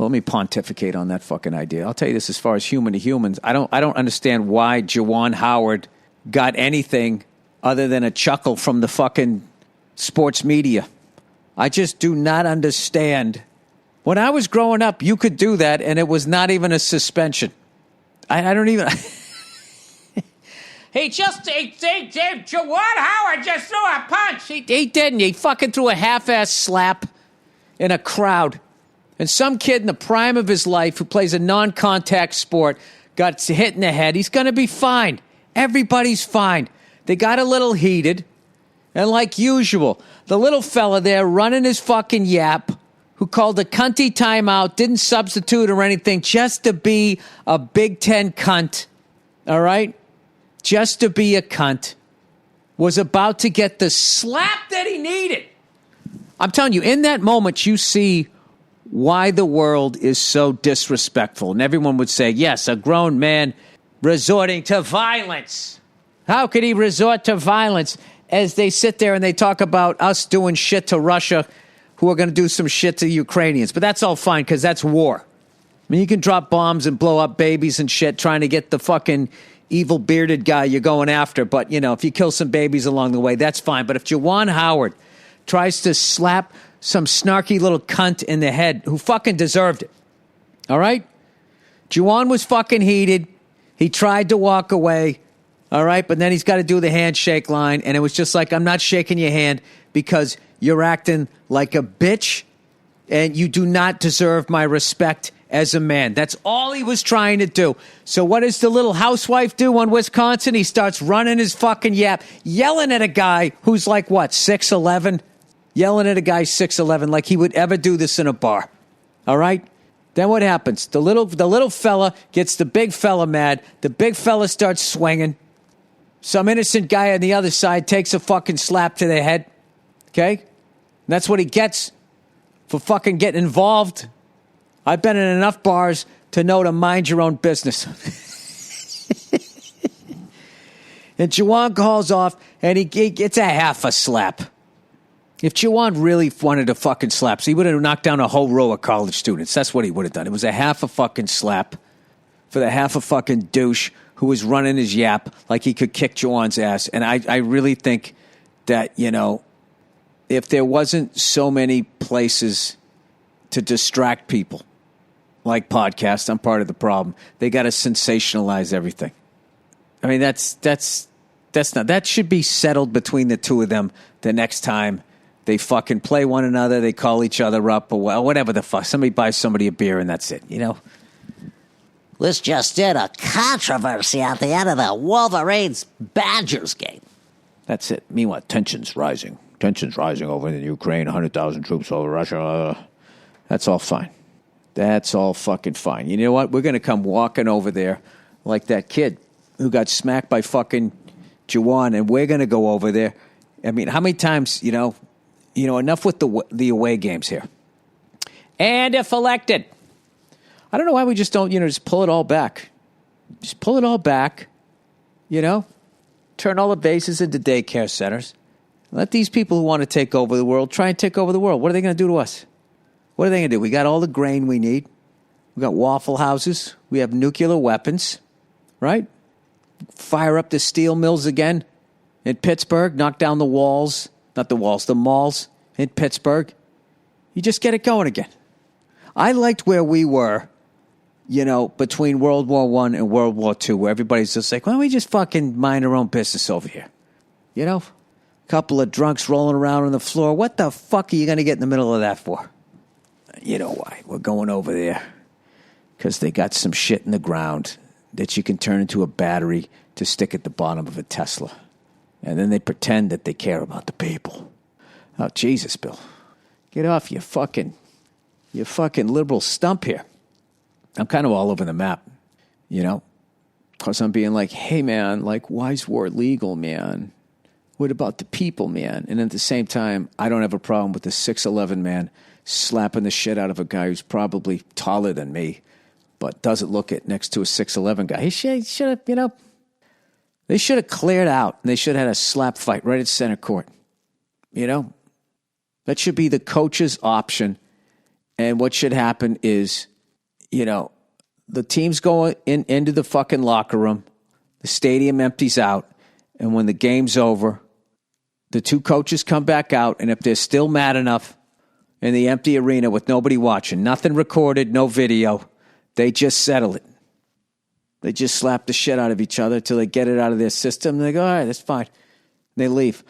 Let me pontificate on that fucking idea. I'll tell you this, as far as human to humans, I don't understand why Juwan Howard got anything other than a chuckle from the fucking sports media. I just do not understand. When I was growing up, you could do that, and it was not even a suspension. I don't even... Juwan Howard just threw a punch. He didn't. He fucking threw a half-ass slap in a crowd. And some kid in the prime of his life who plays a non-contact sport got hit in the head. He's going to be fine. Everybody's fine. They got a little heated. And like usual, the little fella there running his fucking yap, who called a cunty timeout, didn't substitute or anything, just to be a Big Ten cunt, all right? Just to be a cunt, was about to get the slap that he needed. I'm telling you, in that moment, you see why the world is so disrespectful. And everyone would say, yes, a grown man resorting to violence. How could he resort to violence? As they sit there and they talk about us doing shit to Russia, who are going to do some shit to Ukrainians. But that's all fine, because that's war. I mean, you can drop bombs and blow up babies and shit trying to get the fucking evil bearded guy you're going after. But, you know, if you kill some babies along the way, that's fine. But if Juwan Howard tries to slap some snarky little cunt in the head who fucking deserved it, all right? Juwan was fucking heated. He tried to walk away, all right? But then he's got to do the handshake line. And it was just like, I'm not shaking your hand because you're acting like a bitch and you do not deserve my respect as a man. That's all he was trying to do. So what does the little housewife do on Wisconsin? He starts running his fucking yap, yelling at a guy who's like, what, 6'11"? Yelling at a guy 6'11", like he would ever do this in a bar. All right? Then what happens? The little fella gets the big fella mad. The big fella starts swinging. Some innocent guy on the other side takes a fucking slap to the head. Okay? And that's what he gets for fucking getting involved. I've been in enough bars to know to mind your own business. And Juwan calls off, and he gets a half a slap. If Juwan really wanted to fucking slap, so he would have knocked down a whole row of college students. That's what he would have done. It was a half a fucking slap for the half a fucking douche who was running his yap like he could kick Juwan's ass. And I really think that, you know, if there wasn't so many places to distract people, like podcasts, I'm part of the problem. They got to sensationalize everything. I mean, that's not, that should be settled between the two of them the next time they fucking play one another, they call each other up, or whatever the fuck. Somebody buys somebody a beer and that's it, you know? This just did a controversy at the end of the Wolverines-Badgers game. That's it. Meanwhile, tension's rising. Tension's rising over in Ukraine, 100,000 troops over Russia. That's all fine. That's all fucking fine. You know what? We're going to come walking over there like that kid who got smacked by fucking Juwan, and we're going to go over there. I mean, how many times, you know, enough with the away games here. And if elected, I don't know why we just don't, just pull it all back. Just pull it all back, turn all the bases into daycare centers. Let these people who want to take over the world try and take over the world. What are they going to do to us? What are they going to do? We got all the grain we need. We got Waffle Houses. We have nuclear weapons, right? Fire up the steel mills again in Pittsburgh. Knock down the walls. Not the walls, the malls in Pittsburgh. You just get it going again. I liked where we were, between World War I and World War II, where everybody's just like, why don't we just fucking mind our own business over here? A couple of drunks rolling around on the floor. What the fuck are you going to get in the middle of that for? You know why? We're going over there because they got some shit in the ground that you can turn into a battery to stick at the bottom of a Tesla. And then they pretend that they care about the people. Oh, Jesus, Bill. Get off your fucking liberal stump here. I'm kind of all over the map, because I'm being like, hey, man, why is war legal, man? What about the people, man? And at the same time, I don't have a problem with the 6'11" man slapping the shit out of a guy who's probably taller than me, but doesn't look it next to a 6'11" guy. He should have, they should have cleared out, and they should have had a slap fight right at center court. That should be the coach's option. And what should happen is the teams go into the fucking locker room, the stadium empties out, and when the game's over, the two coaches come back out, and if they're still mad enough in the empty arena with nobody watching, nothing recorded, no video, they just settle it. They just slap the shit out of each other until they get it out of their system. And they go, all right, that's fine. And they leave.